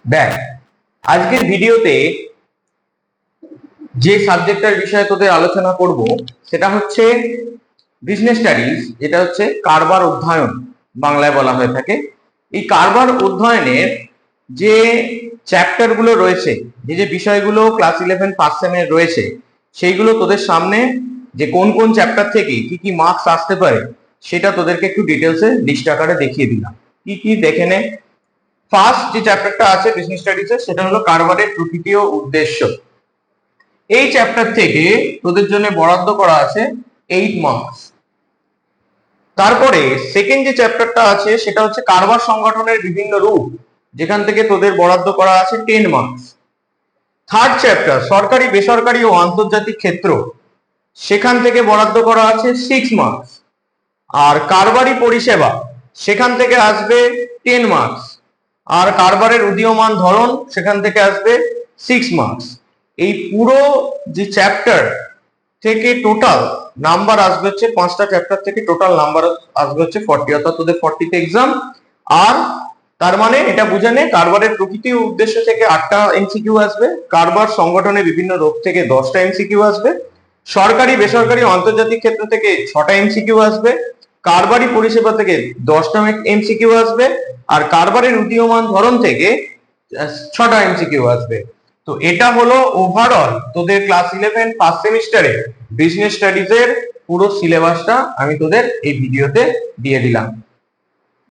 দেখ, আজকের ভিডিওতে যে সাবজেক্টের বিষয়ে তোদের আলোচনা করব সেটা হচ্ছে বিজনেস স্টাডিজ, যেটা হচ্ছে কারবার অধ্যয়ন বাংলায় বলা হয়ে থাকে। এই কারবার অধ্যয়নের যে চ্যাপ্টার গুলো রয়েছে, যে যে বিষয়গুলো ক্লাস 11 ফার্স্ট সেমে রয়েছে, সেইগুলো তোদের সামনে যে কোন কোন চ্যাপ্টার থেকে কি কি মার্কস আসতে পারে সেটা তোদেরকে একটু ডিটেলসে লিস্ট আকারে দেখিয়ে দিলাম। কি কি দেখে নে। ফার্স্ট যে চ্যাপ্টারটা আছে বিজনেস স্টাডিজের, সেটা হলো কারবারের প্রকৃতি ও উদ্দেশ্য। এই চ্যাপ্টার থেকে তোদের জন্য বরাদ্দ করা আছে 8 মার্কস। তারপরে সেকেন্ড যে চ্যাপ্টারটা আছে সেটা হচ্ছে কারবার সংগঠনের বিভিন্ন রূপ, যেখান থেকে তোদের বরাদ্দ করা আছে 10 মার্কস। থার্ড চ্যাপ্টার সরকারি বেসরকারি ও আন্তর্জাতিক ক্ষেত্র, সেখান থেকে বরাদ্দ করা আছে 6 মার্কস। আর কারবারি পরিষেবা, সেখান থেকে আসবে 10 মার্কস। আর কারবারের উদীয়মান ধরন, সেখান থেকে আসবে 6 মার্কস। এই পুরো যে চ্যাপ্টার থেকে টোটাল নাম্বার আসবে হচ্ছে, 5টা চ্যাপ্টার থেকে টোটাল নাম্বার আসবে হচ্ছে 40, অর্থাৎ তোদের 40তে এক্সাম। আর তার মানে এটা বুঝে নে, কারবারের প্রকৃতি ও উদ্দেশ্য থেকে 8টা এমসিকিউ আসবে, কারবার সংগঠনের বিভিন্ন রূপ থেকে 10টা এমসিকিউ আসবে, সরকারি বেসরকারি ও আন্তর্জাতিক ক্ষেত্র থেকে 6টা এমসিকিউ আসবে, কারবারি পরিষেবা থেকে 10টা এমসিকিউ আসবে, আর কারবারের উদীয়মান ধরন থেকে 6টা এমসিকিউ আসবে। তো এটা হলো ওভারঅল তোদের ক্লাস 11 ফার্স্ট সেমিস্টারে বিজনেস স্টাডিজ এর পুরো সিলেবাসটা আমি তোদের এই ভিডিওতে দিয়ে দিলাম।